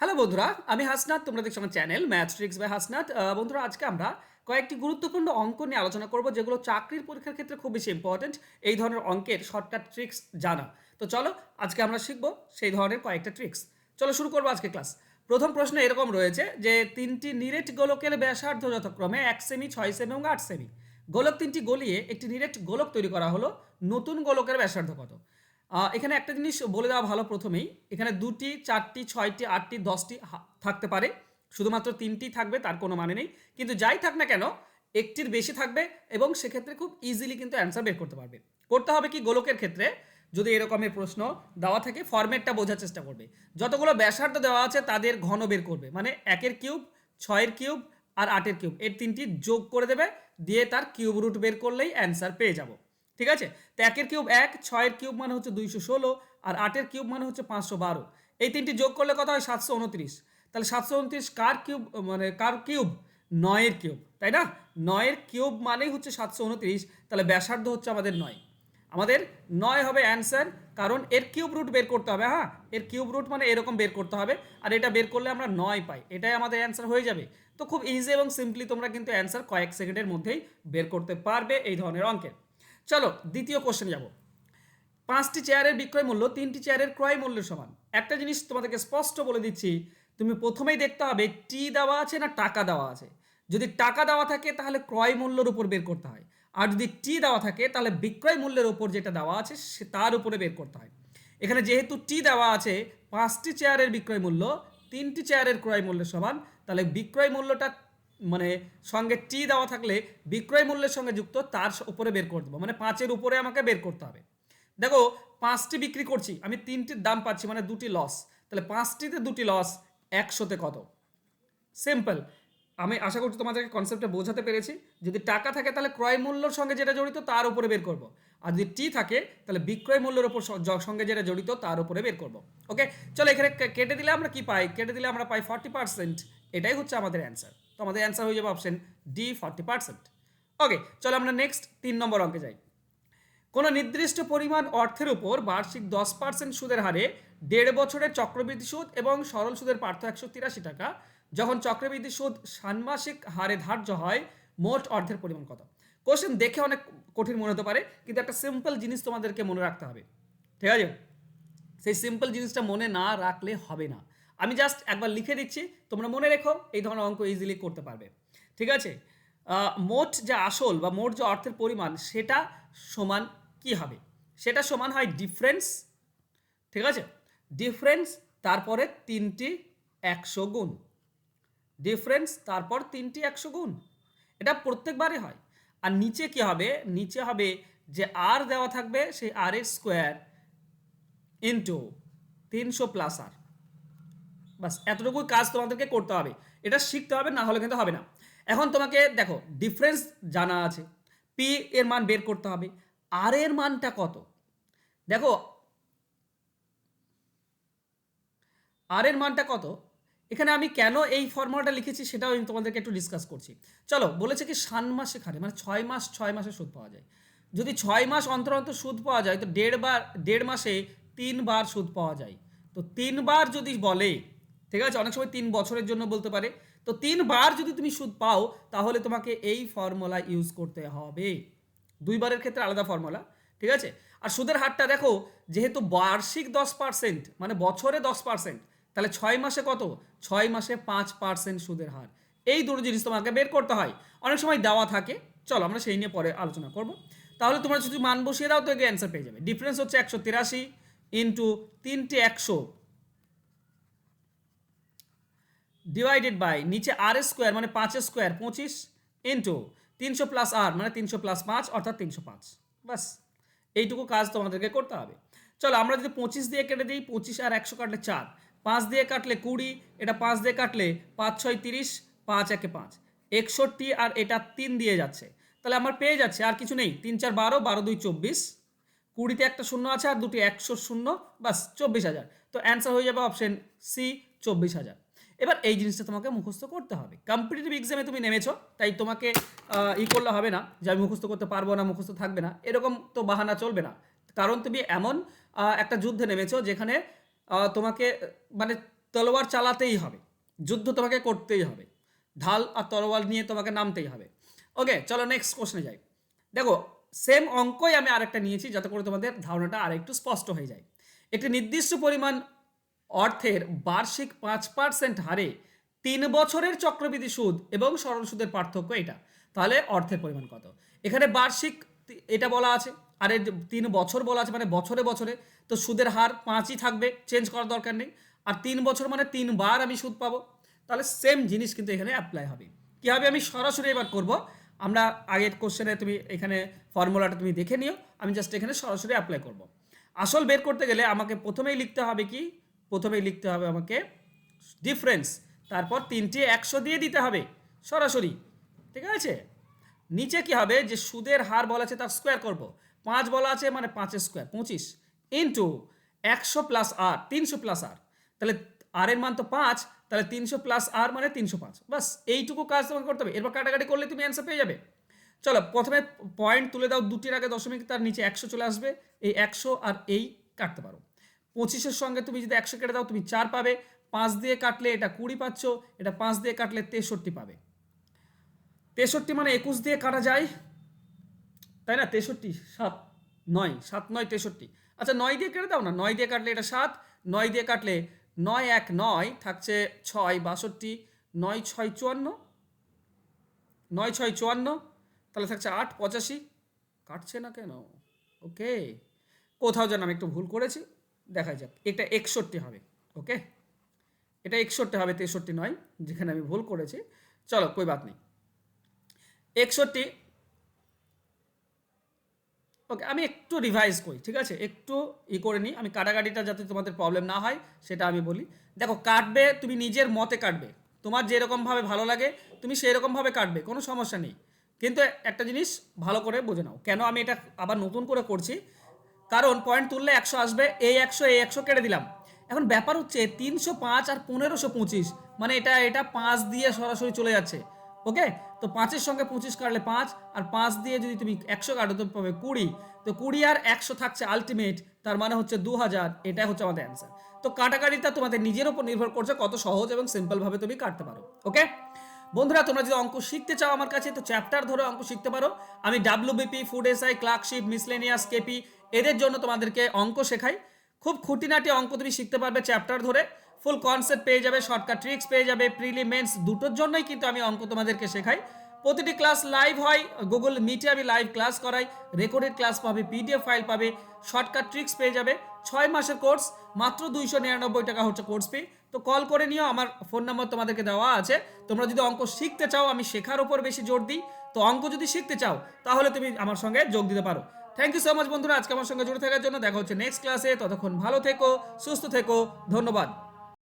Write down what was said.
Hello বন্ধুরা, আমি হাসনাত। তোমরা দেখছো আমার channel math tricks by Hasnat. বন্ধুরা, আজকে আমরা কয়েকটি গুরুত্বপূর্ণ অঙ্ক নিয়ে আলোচনা করব, যেগুলো চাকরির পরীক্ষার ক্ষেত্রে খুব বেশি ইম্পর্টেন্ট। এই ধরনের অঙ্কের শর্টকাট ট্রিক্স জানা। তো চলো, আজকে আমরা শিখবো সেই ধরনের কয়েকটা ট্রিক্স। চলো শুরু করবো আজকে ক্লাস। প্রথম প্রশ্ন এরকম রয়েছে যে তিনটি নিরেট গোলকের ব্যাসার্ধ যথাক্রমে 1 সেমি, 6 সেমি এবং 8 সেমি। গোলক তিনটি গলিয়ে একটি নিরেট গোলক তৈরি করা হলো। নতুন গোলকের ব্যাসার্ধ কত? এখানে একটা জিনিস বলে দেওয়া ভালো প্রথমেই, এখানে 2টি, 4টি, 6টি, 8টি, 10টি থাকতে পারে। শুধুমাত্র 3টি থাকবে তার কোনো মানে নেই, কিন্তু যাই থাক না কেন একটির বেশি থাকবে এবং সেক্ষেত্রে খুব ইজিলি কিন্তু অ্যান্সার বের করতে পারবে। করতে হবে কি, গোলকের ক্ষেত্রে যদি এরকমের প্রশ্ন দেওয়া থাকে ফরম্যাটটা বোঝার চেষ্টা করবে। যতগুলো ব্যাসার্ধ দেওয়া আছে তাদের ঘন বের করবে, মানে 1-এর কিউব, 6-এর কিউব আর 8-এর কিউব, এর তিনটি যোগ করে দেবে, দিয়ে তার কিউব রুট বের করলেই অ্যান্সার পেয়ে যাব। ঠিক আছে? তো 1-এর কিউব 1, 6-এর কিউব মানে হচ্ছে 216, আর 8-এর কিউব মানে হচ্ছে 512। এই তিনটি যোগ করলে কত হয়? 729। তাহলে 729 কার কিউব, মানে কার কিউব? 9-এর কিউব, তাই না? 9-এর কিউব মানেই হচ্ছে 729। তাহলে ব্যাসার্ধ হচ্ছে আমাদের 9। আমাদের 9 হবে অ্যান্সার, কারণ এর কিউব রুট বের করতে হবে। হ্যাঁ, এর কিউব রুট মানে এরকম বের করতে হবে, আর এটা বের করলে আমরা 9 পাই, এটাই আমাদের অ্যান্সার হয়ে যাবে। তো খুব ইজি এবং সিম্পলি তোমরা কিন্তু অ্যান্সার কয়েক সেকেন্ডের মধ্যেই বের করতে পারবে এই ধরনের অঙ্কের। চলো দ্বিতীয় কোশ্চেন যাব। 5টি চেয়ারের বিক্রয় মূল্য 3টি চেয়ারের ক্রয় মূল্যের সমান। একটা জিনিস তোমাদেরকে স্পষ্ট বলে দিচ্ছি, তুমি প্রথমেই দেখতে হবে টি দেওয়া আছে না টাকা দেওয়া আছে। যদি টাকা দেওয়া থাকে তাহলে ক্রয় মূল্যের উপর বের করতে হয়, আর যদি টি দেওয়া থাকে তাহলে বিক্রয় মূল্যের উপর যেটা দেওয়া আছে সে তার উপরে বের করতে হয়। এখানে যেহেতু টি দেওয়া আছে, 5টি চেয়ারের বিক্রয় মূল্য 3টি চেয়ারের ক্রয় মূল্যের সমান, তাহলে বিক্রয় মূল্যটা মানে সঙ্গে টি দেওয়া থাকলে বিক্রয় মূল্যের সঙ্গে যুক্ত তার উপরে বের করে দেবো, মানে 5-এর উপরে আমাকে বের করতে হবে। দেখো, 5টি বিক্রি করছি, আমি 3টির দাম পাচ্ছি, মানে 2টি লস। তাহলে 5টিতে 2টি লস, 100তে কত? সিম্পল। আমি আশা করছি তোমাদেরকে কনসেপ্টটা বোঝাতে পেরেছি। যদি টাকা থাকে তাহলে ক্রয় মূল্যর সঙ্গে যেটা জড়িত তার উপরে বের করব, আর যদি টি থাকে তাহলে বিক্রয় মূল্যের উপর সঙ্গে যেটা জড়িত তার উপরে বের করব। ওকে, চলো এখানে কেটে দিলে আমরা কি পাই? কেটে দিলে আমরা পাই 40%। এটাই হচ্ছে আমাদের অ্যান্সার। তো আমাদের অ্যান্সার হয়ে যাবে অপশন ডি, 40%। ওকে, চলো আমরা নেক্সট 3 নম্বর অঙ্কে যাই। কোনো নির্দিষ্ট পরিমাণ অর্থের উপর বার্ষিক 10% সুদের হারে 1.5 বছরের চক্রবৃদ্ধি সুদ এবং সরল সুদের পার্থ 183 টাকা। যখন চক্রবৃদ্ধি সুদ ষান্মাসিক হারে ধার্য হয়, মোট অর্থের পরিমাণ কত? কোশ্চেন দেখে অনেক কঠিন মনে হতে পারে, কিন্তু একটা সিম্পল জিনিস তোমাদেরকে মনে রাখতে হবে। ঠিক আছে? সেই সিম্পল জিনিসটা মনে না রাখলে হবে না। আমি জাস্ট একবার লিখে দিচ্ছি, তোমরা মনে রেখো, এই ধরনের অঙ্ক ইজিলি করতে পারবে। ঠিক আছে? মোট যে আসল বা মোট যে অর্থের পরিমাণ সেটা সমান কি হবে? সেটা সমান হয় ডিফারেন্স। ঠিক আছে? ডিফারেন্স তারপরে 3টি 100 গুণ। ডিফারেন্স তারপর 3টি 100 গুণ। এটা প্রত্যেকবারই হয়। আর নিচে কি হবে? নিচে হবে যে আর দেওয়া থাকবে, সেই আর এর স্কোয়ার ইন্টু 300 প্লাস আর। বাস এতটুকু কাজ তোমাদেরকে করতে হবে, এটা শিখতে হবে, না হলে কিন্তু হবে না। এখন তোমাকে দেখো, ডিফারেন্স জানা আছে, পি এর মান বের করতে হবে, আর এর মানটা কত? দেখো, আর এর মানটা কত? এখানে আমি কেন এই ফর্মুলাটা লিখেছি সেটাও আমি তোমাদেরকে একটু ডিসকাস করছি। চলো, বলেছে কি ষান্মাসিক হারে, মানে 6 মাস 6 মাসে সুদ পাওয়া যায়। যদি 6 মাস অন্তর অন্তর সুদ পাওয়া যায়, তো 1.5 মাসে 3 বার সুদ পাওয়া যায়। তো 3 বার যদি বলে, ঠিক আছে, অনেক সময় 3 বছরের জন্য বলতে পারে, তো 3 বার যদি তুমি সুদ পাও তাহলে তোমাকে এই ফর্মুলা ইউজ করতে হবে। 2 বারের ক্ষেত্রে আলাদা ফর্মুলা। ঠিক আছে? আর সুদের হারটা দেখো, যেহেতু বার্ষিক 10%, মানে বছরে 10%, তাহলে 6 মাসে কত? 6 মাসে 5% সুদের হার। এই দুটো জিনিস তোমাকে বের করতে হয়। অনেক সময় দেওয়া থাকে, চলো আমরা সেই নিয়ে পরে আলোচনা করব। তাহলে তোমরা যদি মান বসিয়ে দাও তো অ্যান্সার পেয়ে যাবে। ডিফারেন্স হচ্ছে 183 ইন্টু 3টে 100 ডিভাইডেড বাই নিচে আর স্কোয়ার, মানে 5 স্কোয়ার 25, ইন্টু 300 প্লাস আর, মানে 300 প্লাস 5 অর্থাৎ 305। বাস এইটুকু কাজ তোমাদেরকে করতে হবে। চলো আমরা যদি 25 দিয়ে কেটে দিই, 25 আর 100 কাটলে 4, 5 দিয়ে কাটলে 20, এটা 5 দিয়ে কাটলে 5 6 30, 5 একে 5, 61, আর এটা 3 দিয়ে যাচ্ছে, তাহলে আমার পেয়ে যাচ্ছে আর কিছু নেই, 3 4 12, 12 2 24, 20তে একটা শূন্য আছে আর দুটি 100 শূন্য, বাস 24,000। তো অ্যান্সার হয়ে যাবে অপশন সি, 24,000। এবার এই জিনিসটা তোমাকে মুখস্থ করতে হবে। কম্পিটিটিভ এক্সামে তুমি নেমেছো, তাই তোমাকে করলে হবে না যে আমি মুখস্থ করতে পারবো না, মুখস্থ থাকবে না, এরকম তো বাহানা চলবে না। কারণ তুমি এমন একটা যুদ্ধে নেমেছো যেখানে তোমাকে মানে তলোয়ার চালাতেই হবে, যুদ্ধ তোমাকে করতেই হবে, ঢাল আর তলোয়ার নিয়ে তোমাকে নামতেই হবে। ওকে, চলো নেক্সট কোশ্চেনে যাই। দেখো, সেম অঙ্কই আমি আরেকটা নিয়েছি যাতে করে তোমাদের ধারণাটা আরেকটু স্পষ্ট হয়ে যায়। একটি নির্দিষ্ট পরিমাণ অর্থের বার্ষিক 5% হারে 3 বছরের চক্রবৃদ্ধি সুদ এবং সরল সুদের পার্থক্য এটা। তাহলে অর্থের পরিমাণ কত? এখানে বার্ষিক এটা বলা আছে, আর এর 3 বছর বলা আছে, মানে বছরে বছরে তো সুদের হার 5ই থাকবে, চেঞ্জ করার দরকার নেই। আর 3 বছর মানে 3 বার আমি সুদ পাবো। তাহলে সেম জিনিস কিন্তু এখানে অ্যাপ্লাই হবে। কী হবে আমি সরাসরি এবার করব। আমরা আগের কোশ্চেনে তুমি এখানে ফর্মুলাটা তুমি দেখে নিও, আমি জাস্ট এখানে সরাসরি অ্যাপ্লাই করব। আসল বের করতে গেলে আমাকে প্রথমেই লিখতে হবে কি? প্রথমেই লিখতে হবে আমাকে ডিফারেন্স, তারপর 3টে 100 দিয়ে দিতে হবে সরাসরি, ঠিক আছে? নিচে কি হবে, যে সুদের হার বলা আছে তার স্কোয়ার করব। 5 বলা আছে মানে 5 স্কোয়ার 25 ইন্টু 100 প্লাস আর 300 প্লাস আর, তাহলে আর এর মান তো 5, তাহলে 300 প্লাস আর মানে 305। বাস এইটুকু কাজ তোমাকে করতে হবে। এরপর কাটাকাটি করলে তুমি অ্যান্সার পেয়ে যাবে। চলো প্রথমে পয়েন্ট তুলে দাও, দুটির আগে দশমিক, তার নিচে 100 চলে আসবে। এই 100 আর এই কাটতে পারো। 25-এর সঙ্গে তুমি যদি 100 কেটে দাও তুমি 4 পাবে। 5 দিয়ে কাটলে এটা 20 পাচ্ছ, এটা 5 দিয়ে কাটলে 63 পাবে। 63 মানে 21 দিয়ে কাটা যায়, তাই না? 63 7 9 7 9 63। আচ্ছা 9 দিয়ে কেটে দাও না, 9 দিয়ে কাটলে এটা 7, 9 দিয়ে কাটলে 9 1 9 থাকছে 6 62, 9 6 54, 9 6 54, তাহলে থাকছে 8 85। কাটছে না কেন? ওকে, কোথাও যেন আমি একটু ভুল করেছি, দেখা যাক। এটা 61 হবে। ওকে, এটা 61 হবে, 63 নয়, যেখানে আমি ভুল করেছি। চলো কোই বাত নেই, 61। ওকে, আমি একটু রিভাইজ করি, ঠিক আছে? একটু করে নিই আমি, কাটাকাটিটা যাতে তোমাদের প্রবলেম না হয় সেটা আমি বলি। দেখো, কাটবে তুমি নিজের মতে কাটবে, তোমার যেরকমভাবে ভালো লাগে তুমি সেই রকমভাবে কাটবে, কোনো সমস্যা নেই। কিন্তু একটা জিনিস ভালো করে বুঝে নাও, কেন আমি এটা আবার নতুন করে করছি। কারণ পয়েন্ট তুললে 100 আসবে, এই 100 কেটে দিলাম। এখন ব্যাপার হচ্ছে 305 আর 1525, মানে এটা 5 দিয়ে সরাসরি চলে যাচ্ছে। ওকে, তো 5-এর সঙ্গে 25 কাটলে 5, আর 5 দিয়ে যদি তুমি 100 কাটো তো পাবে 20। তো 20 আর 100 থাকছে আলটিমেট, তার মানে হচ্ছে 2000। এটাই হচ্ছে আমাদের অ্যান্সার। তো কাটাকাটিটা তোমাদের নিজের উপর নির্ভর করছে কত সহজ এবং সিম্পলভাবে তুমি কাটতে পারো। ওকে বন্ধুরা, তোমরা যদি অঙ্ক শিখতে চাও আমার কাছে, তো চ্যাপ্টার ধরে অঙ্ক শিখতে পারো। আমি WBP, food SI, clerkship, miscellaneous, KP এদের জন্য তোমাদেরকে অঙ্ক শেখাই। খুব খুঁটিনাটি অঙ্ক তুমি শিখতে পারবে চ্যাপ্টার ধরে, ফুল কনসেপ্ট পেয়ে যাবে, শর্টকাট ট্রিক্স পেয়ে যাবে। প্রিলিমেন্স দুটোর জন্যই কিন্তু আমি অঙ্ক তোমাদেরকে শেখাই। প্রতিটি ক্লাস লাইভ হয়, গুগল মিটে আমি লাইভ ক্লাস করাই, রেকর্ডেড ক্লাস পাবে, PDF ফাইল পাবে, শর্টকাট ট্রিক্স পেয়ে যাবে। 6 মাসের কোর্স, মাত্র 299 টাকা হচ্ছে কোর্স ফি। তো কল করে নিও, আমার ফোন নাম্বার তোমাদেরকে দেওয়া আছে। তোমরা যদি অঙ্ক শিখতে চাও, আমি শেখার উপর বেশি জোর দিই, তো অঙ্ক যদি শিখতে চাও তাহলে তুমি আমার সঙ্গে যোগ দিতে পারো। থ্যাংক ইউ সো মাচ বন্ধুরা, আজকে আমার সঙ্গে জুড়ে থাকার জন্য। দেখা হচ্ছে নেক্সট ক্লাসে, ততক্ষণ ভালো থেকো, সুস্থ থেকো, ধন্যবাদ।